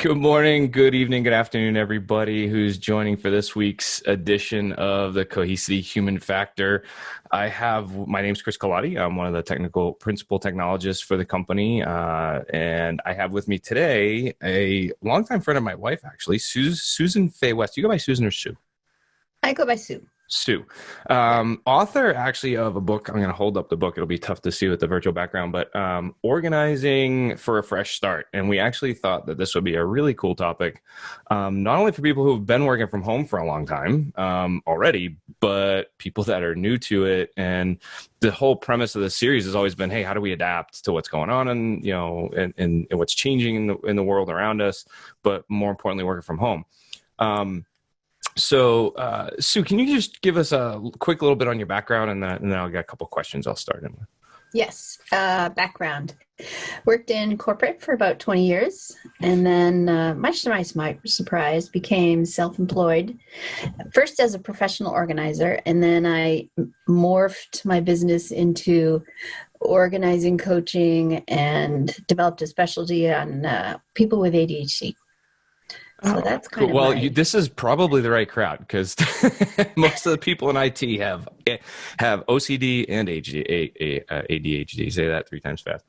Good morning, good evening, good afternoon, everybody who's joining for this week's edition of the Cohesity Human Factor. My name's Chris Colotti. I'm one of the principal technologists for the company. And I have with me today a longtime friend of my wife, actually, Susan Fay West. Do you go by Susan or Sue? I go by Sue. Sue, author actually of a book. I'm going to hold up the book. It'll be tough to see with the virtual background, but Organizing for a Fresh Start. And we actually thought that this would be a really cool topic, not only for people who've been working from home for a long time already, but people that are new to it. And the whole premise of the series has always been, hey, how do we adapt to what's going on and what's changing in the world around us, but more importantly, working from home. So, Sue, can you just give us a quick little bit on your background, and then I'll get a couple of questions I'll start in with. Yes, background. Worked in corporate for about 20 years, and then, much to my surprise, became self-employed, first as a professional organizer, and then I morphed my business into organizing, coaching, and developed a specialty on people with ADHD. So that's kind cool. of this is probably the right crowd because most of the people in IT have OCD and ADHD. Say that 3 times fast.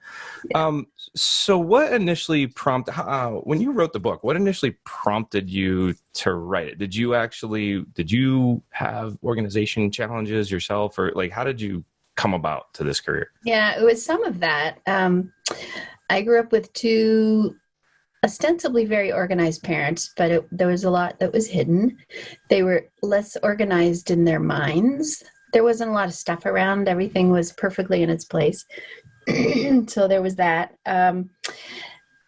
Yeah. So what initially when you wrote the book, what initially prompted you to write it? Did you have organization challenges yourself, or how did you come about to this career? Yeah, it was some of that. I grew up with 2 ostensibly very organized parents, but there was a lot that was hidden. They were less organized in their minds. There wasn't a lot of stuff around. Everything was perfectly in its place. So there was that.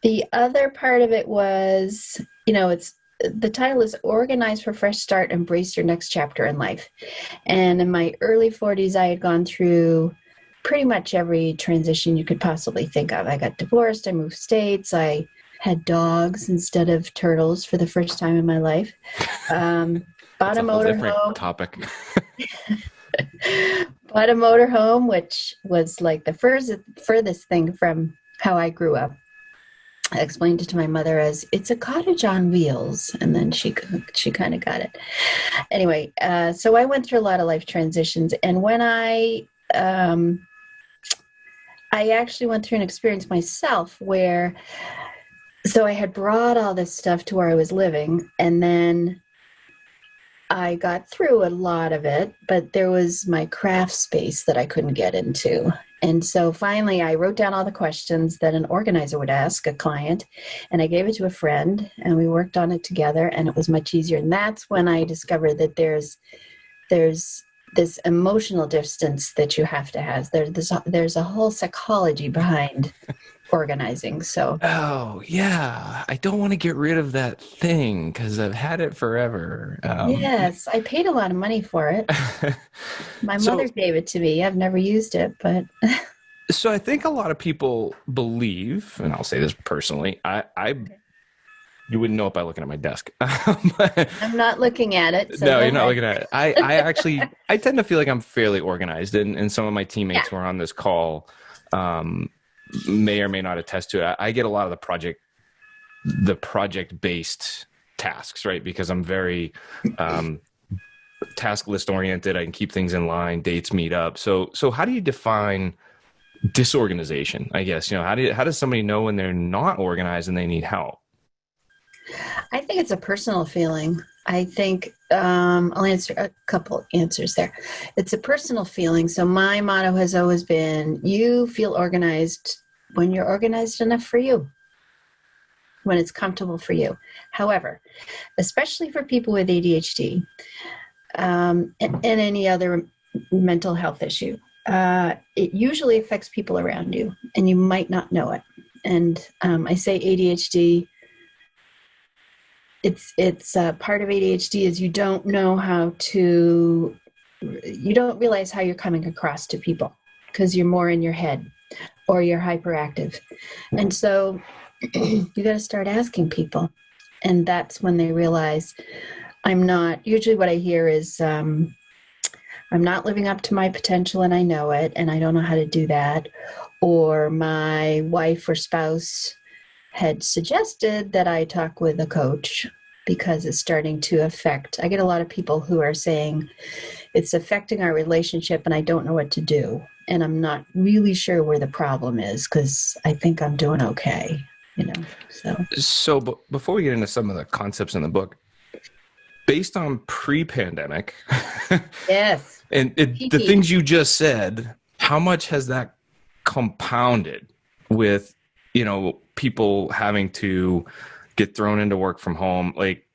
The other part of it was, the title is Organize for Fresh Start, Embrace Your Next Chapter in Life. And in my early 40s, I had gone through pretty much every transition you could possibly think of. I got divorced. I moved states. I had dogs instead of turtles for the first time in my life. Bought a motorhome. Topic. Bought a motorhome, which was like the furthest thing from how I grew up. I explained it to my mother as it's a cottage on wheels, and then she kind of got it. Anyway, so I went through a lot of life transitions, and when I actually went through an experience myself where. So I had brought all this stuff to where I was living, and then I got through a lot of it, but there was my craft space that I couldn't get into. And so finally I wrote down all the questions that an organizer would ask a client, and I gave it to a friend, and we worked on it together, and it was much easier. And that's when I discovered that there's this emotional distance that you have to have. There's a whole psychology behind organizing. So I don't want to get rid of that thing because I've had it forever. Yes, I paid a lot of money for it. My mother gave it to me. I've never used it, but so I think a lot of people believe, and I'll say this personally, you wouldn't know it by looking at my desk. I'm not looking at it. So no, you're not looking at it. I tend to feel like I'm fairly organized, and some of my teammates who are on this call may or may not attest to it. I get a lot of the project-based tasks, right? Because I'm very task list oriented. I can keep things in line, dates meet up. So how do you define disorganization? I guess, how does somebody know when they're not organized and they need help? I think it's a personal feeling. I think I'll answer a couple answers there. It's a personal feeling. So my motto has always been, you feel organized when you're organized enough for you, when it's comfortable for you. However, especially for people with ADHD and any other mental health issue, it usually affects people around you, and you might not know it. And I say ADHD, it's part of ADHD is you don't realize how you're coming across to people because you're more in your head or you're hyperactive. And so you got to start asking people. And that's when they realize usually what I hear is, I'm not living up to my potential and I know it and I don't know how to do that. Or my wife or spouse had suggested that I talk with a coach because it's starting to affect. I get a lot of people who are saying it's affecting our relationship and I don't know what to do. And I'm not really sure where the problem is because I think I'm doing okay, so. So before we get into some of the concepts in the book, based on pre-pandemic Yes. and the things you just said, how much has that compounded with, people having to get thrown into work from home? Like,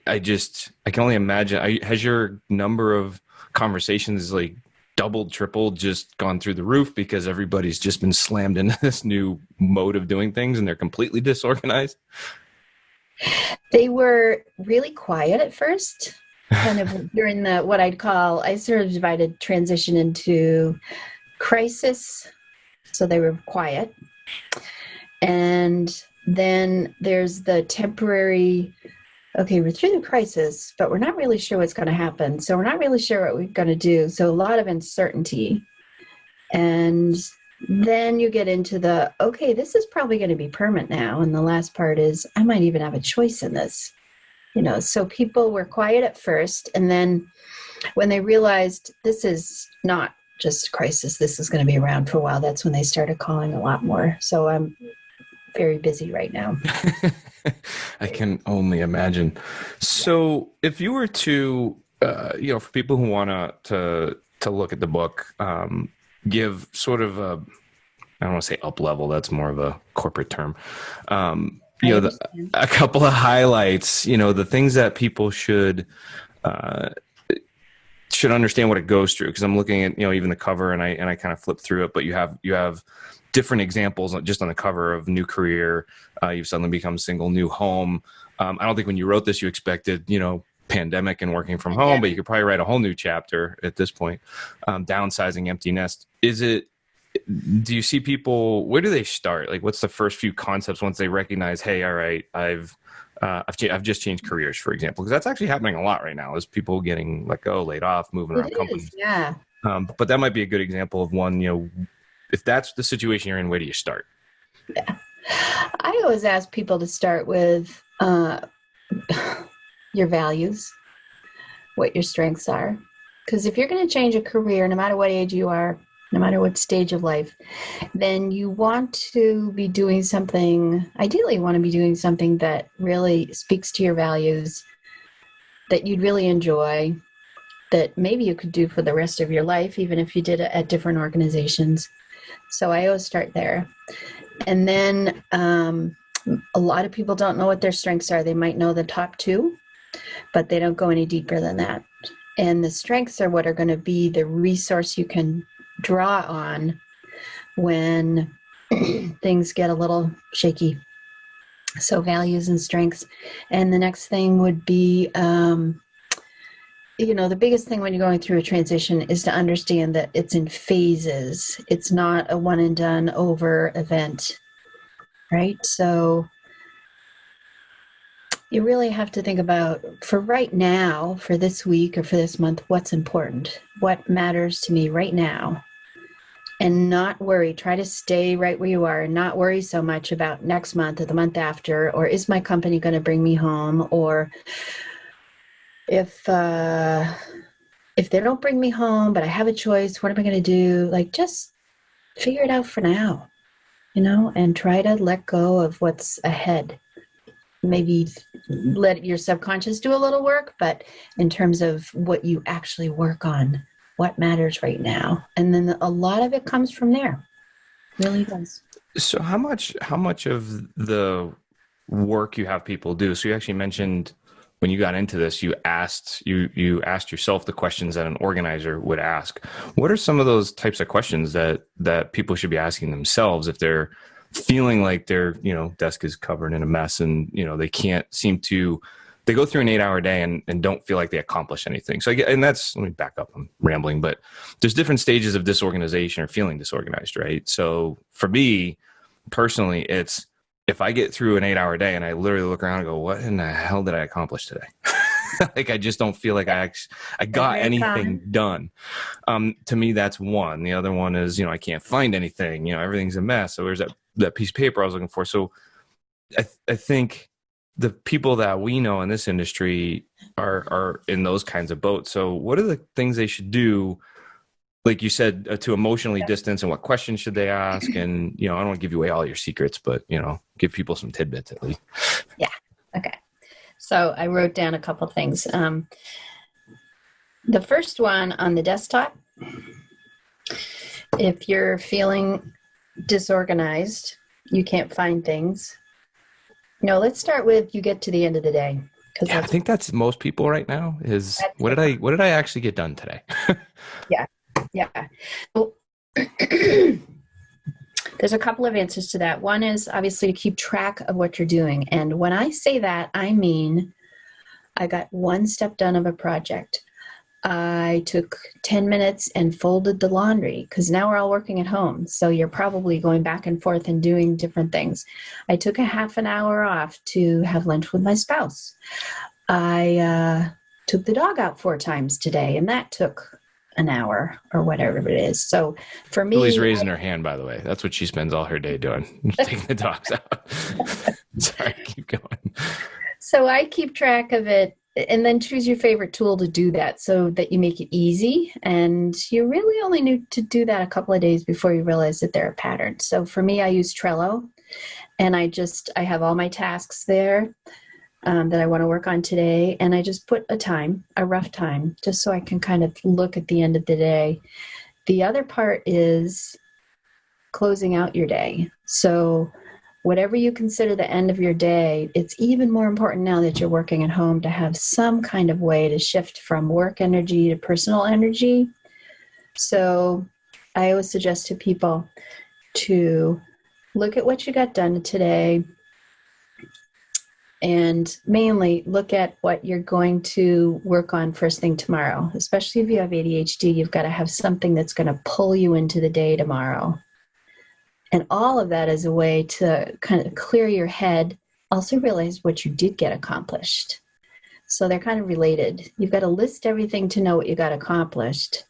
I can only imagine. Has your number of conversations like doubled, tripled, just gone through the roof because everybody's just been slammed into this new mode of doing things and they're completely disorganized? They were really quiet at first, kind of during what I sort of divided transition into crisis. So they were quiet. And then there's the temporary, okay, we're through the crisis, but we're not really sure what's going to happen. So we're not really sure what we're going to do. So a lot of uncertainty. And then you get into okay, this is probably going to be permanent now. And the last part is, I might even have a choice in this. So people were quiet at first. And then when they realized this is not just a crisis, this is going to be around for a while, that's when they started calling a lot more. So I'm very busy right now. I can only imagine. So if you were to, for people who want to look at the book, give sort of I don't want to say up level, that's more of a corporate term. A couple of highlights, the things that people should understand what it goes through. Because I'm looking at, even the cover and I kind of flip through it, but you have different examples just on the cover of new career. You've suddenly become single, new home. I don't think when you wrote this, you expected, pandemic and working from home, but you could probably write a whole new chapter at this point. Downsizing, empty nest. Do you see people, where do they start? Like, what's the first few concepts once they recognize, hey, all right, I've just changed careers, for example, because that's actually happening a lot right now, is people getting let go, laid off, moving around companies. Yeah. But that might be a good example of one, if that's the situation you're in, where do you start? Yeah. I always ask people to start with your values, what your strengths are. Because if you're going to change a career, no matter what age you are, no matter what stage of life, then you want to be doing something, ideally you want to be doing something that really speaks to your values, that you'd really enjoy, that maybe you could do for the rest of your life, even if you did it at different organizations. So I always start there. And then a lot of people don't know what their strengths are. They might know the top two, but they don't go any deeper than that. And the strengths are what are going to be the resource you can draw on when things get a little shaky. So values and strengths. And the next thing would be, the biggest thing when you're going through a transition is to understand that it's in phases. It's not a one and done over event, right? So you really have to think about, for right now, for this week or for this month, what's important, what matters to me right now, and not worry. Try to stay right where you are and not worry so much about next month or the month after, or is my company going to bring me home, or if they don't bring me home, but I have a choice, what am I going to do? Like, just figure it out for now, and try to let go of what's ahead. Maybe let your subconscious do a little work, but in terms of what you actually work on, what matters right now. And then a lot of it comes from there. It really does. So how much of the work you have people do? So you actually mentioned when you got into this, you asked yourself the questions that an organizer would ask. What are some of those types of questions that people should be asking themselves if they're feeling like their desk is covered in a mess and they can't seem to, they go through an 8-hour day and don't feel like they accomplish anything? So let me back up, I'm rambling, but there's different stages of disorganization or feeling disorganized, right? So for me personally, it's if I get through an 8-hour day and I literally look around and go, what in the hell did I accomplish today? Like, I just don't feel like I got anything done. To me, that's one. The other one is, I can't find anything, everything's a mess. So there's that piece of paper I was looking for. So I think the people that we know in this industry are in those kinds of boats. So what are the things they should do? Like you said, to emotionally distance, and what questions should they ask? And, I don't want to give you away all your secrets, but, give people some tidbits at least. Yeah. Okay. So I wrote down a couple things. The first one on the desktop, if you're feeling disorganized, you can't find things. Let's start with you get to the end of the day. Yeah, I think that's most people right now is what did I actually get done today? Yeah. Yeah. Well, there's a couple of answers to that. One is obviously to keep track of what you're doing. And when I say that, I mean, I got one step done of a project. I took 10 minutes and folded the laundry because now we're all working at home. So you're probably going back and forth and doing different things. I took a half an hour off to have lunch with my spouse. I took the dog out 4 times today, and that took an hour or whatever it is. So for me, Lily's raising her hand, by the way. That's what she spends all her day doing, taking the dogs out. Sorry, keep going. So I keep track of it, and then choose your favorite tool to do that so that you make it easy. And you really only need to do that a couple of days before you realize that there are patterns. So for me, I use Trello, and I have all my tasks there that I want to work on today. And I just put a rough time, just so I can kind of look at the end of the day. The other part is closing out your day. So whatever you consider the end of your day, it's even more important now that you're working at home to have some kind of way to shift from work energy to personal energy. So I always suggest to people to look at what you got done today, and mainly look at what you're going to work on first thing tomorrow. Especially if you have ADHD, you've got to have something that's going to pull you into the day tomorrow. And all of that is a way to kind of clear your head. Also realize what you did get accomplished. So they're kind of related. You've got to list everything to know what you got accomplished.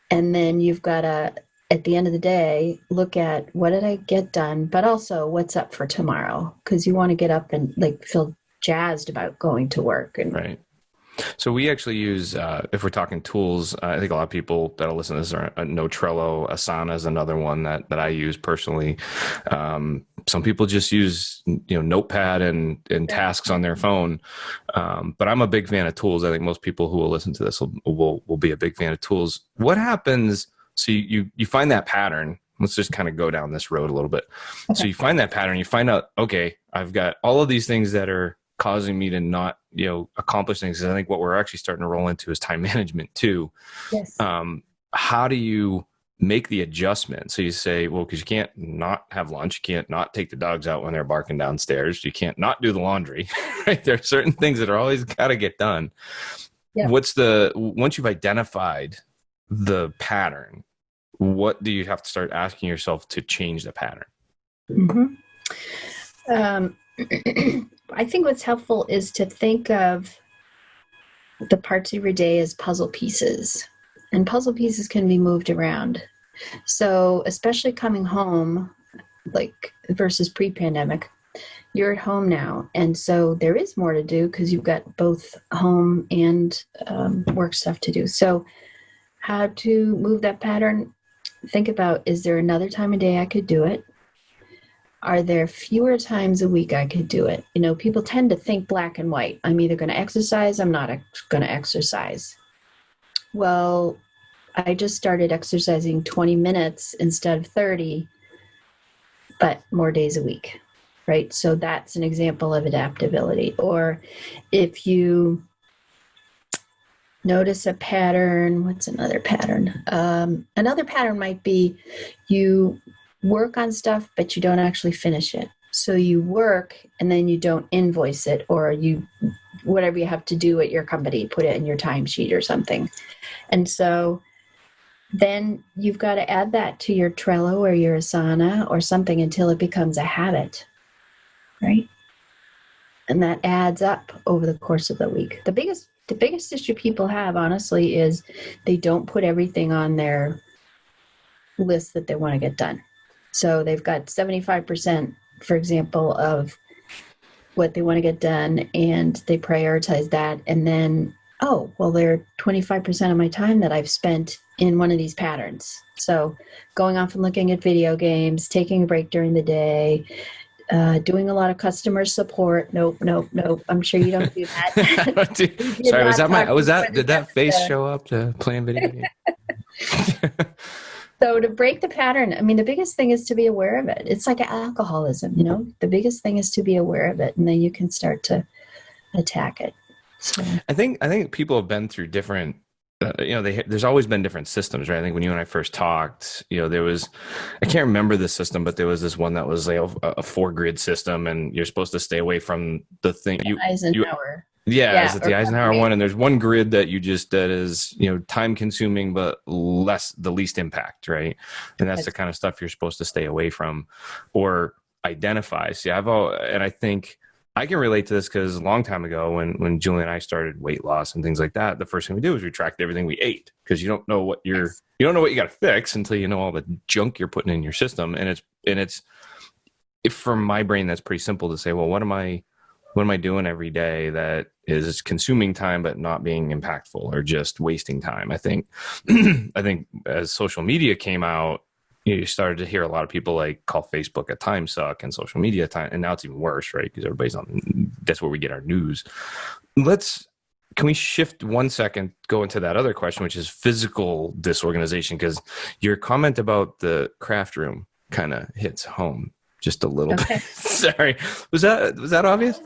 And then you've got to, at the end of the day, look at what did I get done, but also what's up for tomorrow. Because you want to get up and feel jazzed about going to work. And right. So we actually use, if we're talking tools, I think a lot of people that'll listen to this know Trello. Asana is another one that I use personally. Some people just use, Notepad and tasks on their phone. But I'm a big fan of tools. I think most people who will listen to this will be a big fan of tools. What happens? So you find that pattern. Let's just kind of go down this road a little bit. Okay. So you find that pattern, you find out, okay, I've got all of these things that are causing me to not, accomplish things. I think what we're actually starting to roll into is time management too. Yes. How do you make the adjustment? So you say, well, because you can't not have lunch, you can't not take the dogs out when they're barking downstairs, you can't not do the laundry, right? There are certain things that are always got to get done. Yeah. Once you've identified the pattern, what do you have to start asking yourself to change the pattern? Mm-hmm. I think what's helpful is to think of the parts of your day as puzzle pieces, and puzzle pieces can be moved around. So especially coming home, versus pre-pandemic, you're at home now. And so there is more to do because you've got both home and work stuff to do. So how to move that pattern? Think about, is there another time of day I could do it? Are there fewer times a week I could do it? People tend to think black and white. I'm either going to exercise, I'm not going to exercise. Well, I just started exercising 20 minutes instead of 30, but more days a week, right? So that's an example of adaptability. Or if you notice a pattern, what's another pattern? Another pattern might be you work on stuff, but you don't actually finish it. So you work and then you don't invoice it, or whatever you have to do at your company, put it in your timesheet or something. And so then you've got to add that to your Trello or your Asana or something until it becomes a habit, right? And that adds up over the course of the week. The biggest issue people have, honestly, is they don't put everything on their list that they want to get done. So they've got 75% for example, of what they want to get done, and they prioritize that. And then, oh, well, they're 25% of my time that I've spent in one of these patterns. So going off and looking at video games, taking a break during the day, doing a lot of customer support. Nope, nope, nope. I'm sure you don't do that. We did Sorry, was not that my, talk was before that, this did that face episode. show up to playing video games? So to break the pattern, I mean, the biggest thing is to be aware of it. It's like alcoholism, you know, the biggest thing is to be aware of it, and then you can start to attack it. So I think people have been through different, there's always been different systems, right? I think when you and I first talked, there was, I can't remember the system, but there was this one that was like a 4-grid system, and you're supposed to stay away from the thing Eisenhower. yeah, is Yeah, it the or Eisenhower one? And there's one grid that that is, time consuming, but the least impact, right? And that's the kind of stuff you're supposed to stay away from or identify. See, and I think I can relate to this because a long time ago when Julie and I started weight loss and things like that, the first thing we did was we tracked everything we ate, because you don't know what you don't know what you got to fix until you know all the junk you're putting in your system. And it's if from my brain, that's pretty simple to say, well, what am I doing every day that is consuming time but not being impactful or just wasting time? I think as social media came out, you started to hear a lot of people like call Facebook a time suck and social media time, and now it's even worse, right? Because everybody's that's where we get our news. Can we shift 1 second, go into that other question, which is physical disorganization? Because your comment about the craft room kind of hits home just a little bit. Sorry. Was that obvious?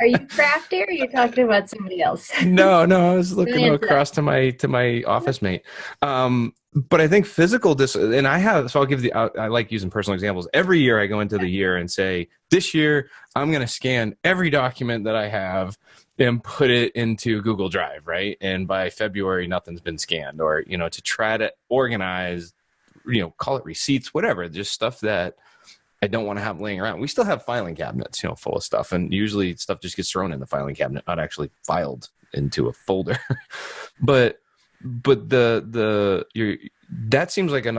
Are you crafty, or are you talking about somebody else? No, I was looking across to my office mate. But I think physical and so I'll give I like using personal examples. Every year I go into the year and say, this year I'm going to scan every document that I have and put it into Google Drive, right? And by February, nothing's been scanned, or, to try to organize, call it receipts, whatever, just stuff that I don't want to have laying around. We still have filing cabinets, full of stuff. And usually stuff just gets thrown in the filing cabinet, not actually filed into a folder. but that seems like a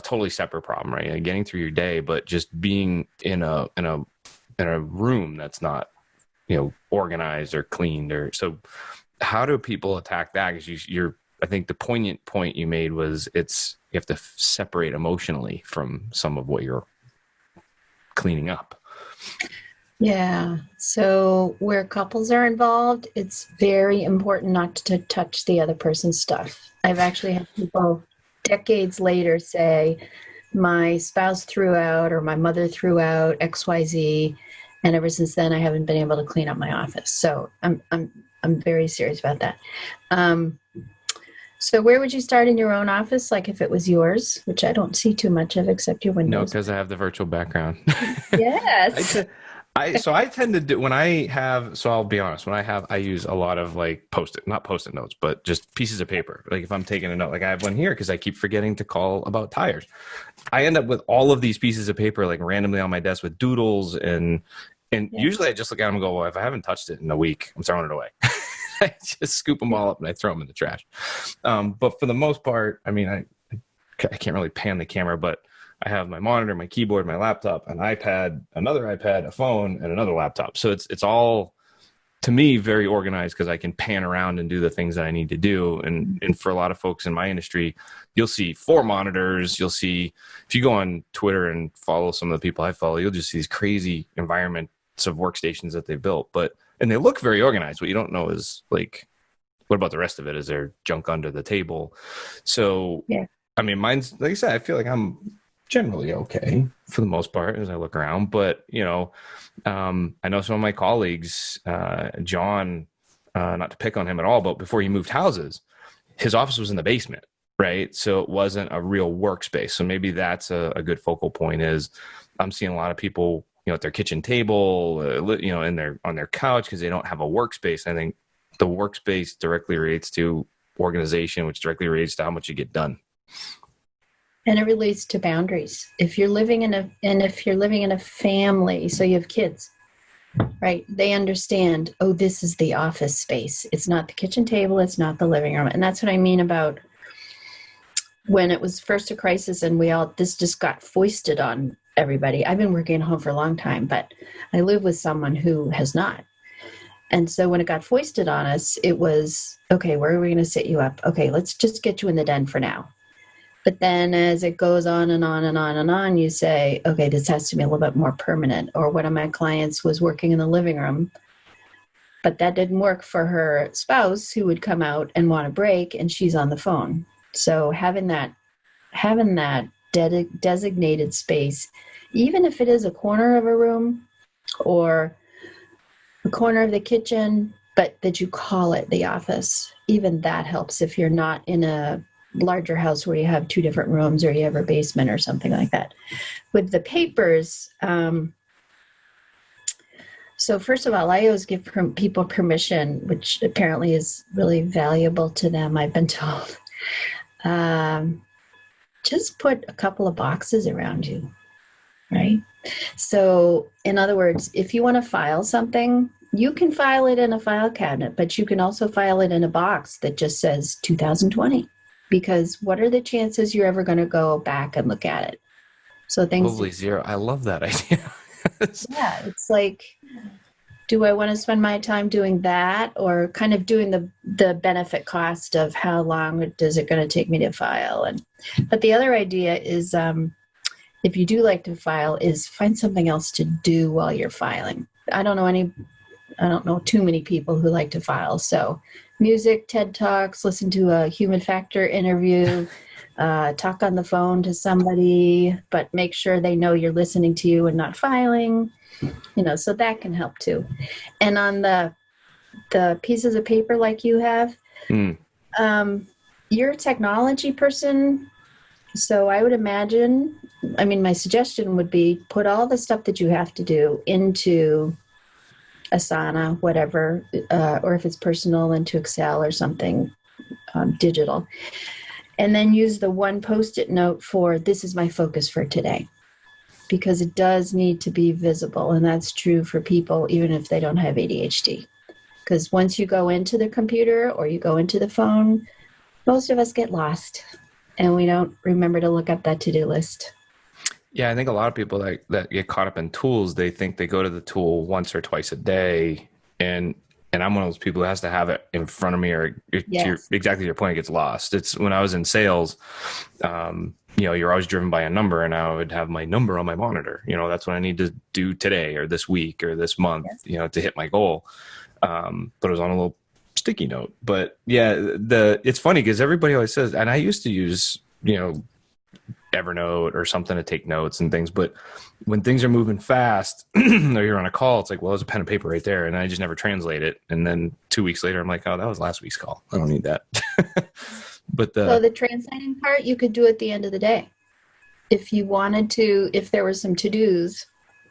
totally separate problem, right? Like getting through your day, but just being in a room that's not, organized or cleaned, or so. How do people attack that? Because I think the poignant point you made was you have to separate emotionally from some of what you're cleaning up. Yeah. So where couples are involved, it's very important not to touch the other person's stuff. I've actually had people decades later say, my spouse threw out, or my mother threw out XYZ, and ever since then I haven't been able to clean up my office. So I'm very serious about that. So where would you start in your own office? Like if it was yours, which I don't see too much of except your windows. No, because I have the virtual background. Yes. I tend to do I'll be honest, I use a lot of like not post-it notes, but just pieces of paper. Like if I'm taking a note, like I have one here because I keep forgetting to call about tires. I end up with all of these pieces of paper like randomly on my desk with doodles, and usually I just look at them and go, well, if I haven't touched it in a week, I'm throwing it away. I just scoop them all up and I throw them in the trash. But for the most part, I mean, I can't really pan the camera, but I have my monitor, my keyboard, my laptop, an iPad, another iPad, a phone, and another laptop. So it's all, to me, very organized because I can pan around and do the things that I need to do. And for a lot of folks in my industry, you'll see 4 monitors. You'll see, if you go on Twitter and follow some of the people I follow, you'll just see these crazy environments of workstations that they built. And they look very organized. What you don't know is like, what about the rest of it? Is there junk under the table? So, yeah. I mean, mine's, like I said, I feel like I'm generally okay for the most part as I look around. But, I know some of my colleagues, John, not to pick on him at all, but before he moved houses, his office was in the basement, right? So it wasn't a real workspace. So maybe that's a good focal point. Is I'm seeing a lot of people, at their kitchen table, on their couch, because they don't have a workspace. I think the workspace directly relates to organization, which directly relates to how much you get done. And it relates to boundaries. If you're living in a family, so you have kids, right? They understand, oh, this is the office space. It's not the kitchen table. It's not the living room. And that's what I mean about when it was first a crisis and this just got foisted on everybody. I've been working at home for a long time, but I live with someone who has not. And so when it got foisted on us, it was, okay, where are we going to sit you up? Okay, let's just get you in the den for now. But then as it goes on and on and on and on, you say, okay, this has to be a little bit more permanent. Or one of my clients was working in the living room, but that didn't work for her spouse who would come out and want a break, and she's on the phone. So having that designated space, even if it is a corner of a room or a corner of the kitchen, but that you call it the office, even that helps if you're not in a larger house where you have two different rooms or you have a basement or something like that. With the papers, so first of all, I always give people permission, which apparently is really valuable to them, I've been told. Just put a couple of boxes around you, right? So in other words, if you want to file something, you can file it in a file cabinet, but you can also file it in a box that just says 2020, because what are the chances you're ever going to go back and look at it? So things. Probably zero. I love that idea. Yeah, it's like, do I want to spend my time doing that, or kind of doing the benefit cost of how long is it going to take me to file? But the other idea is, if you do like to file, is find something else to do while you're filing. I don't know too many people who like to file. So music, TED Talks, listen to a human factor interview, talk on the phone to somebody, but make sure they know you're listening to you and not filing, so that can help too. And on the pieces of paper like you have, you're a technology person. So I would imagine, my suggestion would be put all the stuff that you have to do into Asana, whatever, or if it's personal, into Excel or something digital. And then use the one Post-it note for, this is my focus for today. Because it does need to be visible. And that's true for people, even if they don't have ADHD. Because once you go into the computer or you go into the phone, most of us get lost. And we don't remember to look up that to-do list. Yeah, I think a lot of people that get caught up in tools, they think they go to the tool once or twice a day. And I'm one of those people who has to have it in front of me, or Yes. exactly your point, it gets lost. It's when I was in sales, you're always driven by a number, and I would have my number on my monitor. That's what I need to do today or this week or this month, Yes. to hit my goal. But it was on a little sticky note. But yeah, it's funny because everybody always says, and I used to use, Evernote or something to take notes and things. But when things are moving fast or you're on a call, it's like, well, there's a pen and paper right there. And I just never translate it. And then 2 weeks later, I'm like, oh, that was last week's call. I don't need that. But So the translating part, you could do at the end of the day. If you wanted to, if there were some to-dos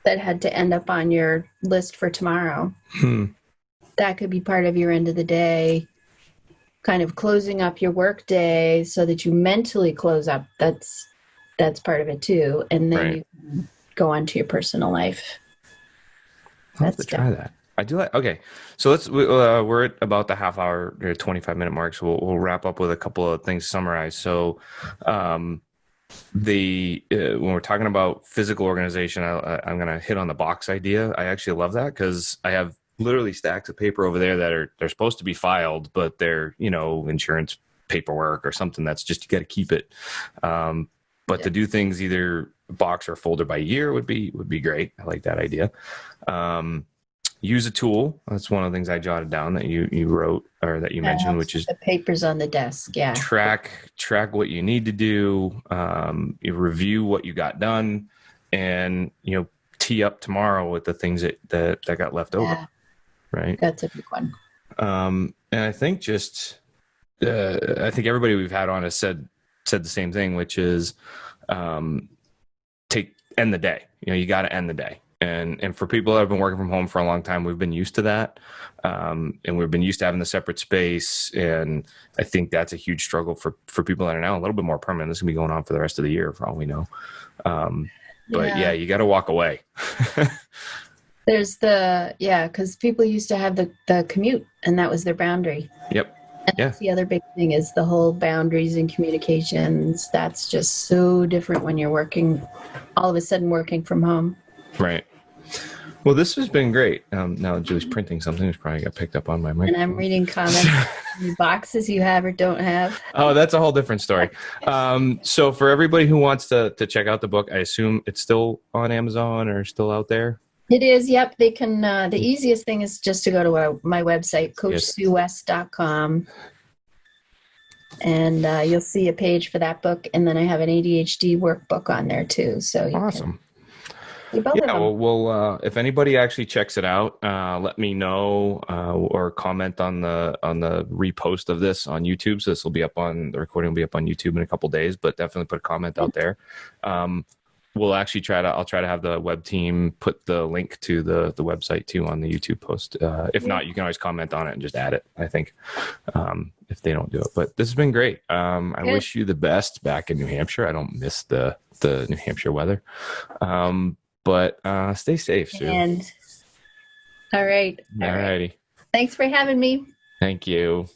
that had to end up on your list for tomorrow, that could be part of your end of the day, kind of closing up your work day so that you mentally close up. That's part of it too. And then you can go on to your personal life. I'll have to try that. I do like, okay. So we're at about the half hour, 25-minute mark. So we'll wrap up with a couple of things to summarize. So, when we're talking about physical organization, I'm going to hit on the box idea. I actually love that because I have literally stacks of paper over there that they're supposed to be filed, but they're, insurance paperwork or something that's just, you got to keep it. But to do things either box or folder by year would be great. I like that idea. Use a tool. That's one of the things I jotted down that you wrote or that you mentioned, which is the papers on the desk. Yeah. Track what you need to do. You review what you got done, and tee up tomorrow with the things that got left over. Right. That's a big one. And I think I think everybody we've had on has said the same thing, which is end the day. You got to end the day. And for people that have been working from home for a long time, we've been used to that. And we've been used to having the separate space. And I think that's a huge struggle for people that are now a little bit more permanent. This is going to be going on for the rest of the year for all we know. But yeah, you got to walk away. There's because people used to have the commute, and that was their boundary. Yep. And Yeah. that's the other big thing is the whole boundaries and communications. That's just so different when you're working, all of a sudden working from home. Right. Well, this has been great. Now Julie's printing something. It's probably got picked up on my And I'm microphone. reading comments, any boxes you have or don't have. Oh, that's a whole different story. So for everybody who wants to check out the book, I assume it's still on Amazon or still out there. It is, yep. They can, the easiest thing is just to go to my website, Yes. coachsuewest.com. And you'll see a page for that book. And then I have an ADHD workbook on there too. So you can Awesome. see both of Yeah, them. well, if anybody actually checks it out, let me know or comment on the repost of this on YouTube. So this will be up on the recording will be up on YouTube in a couple days, but definitely put a comment out there. We'll actually I'll try to have the web team put the link to the website too on the YouTube post. If not, you can always comment on it and just add it, I think, if they don't do it. But this has been great. I wish you the best back in New Hampshire. I don't miss the New Hampshire weather. But stay safe, Sue. And all right. All righty. Thanks for having me. Thank you.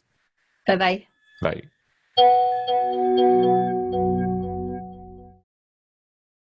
Bye-bye. Bye.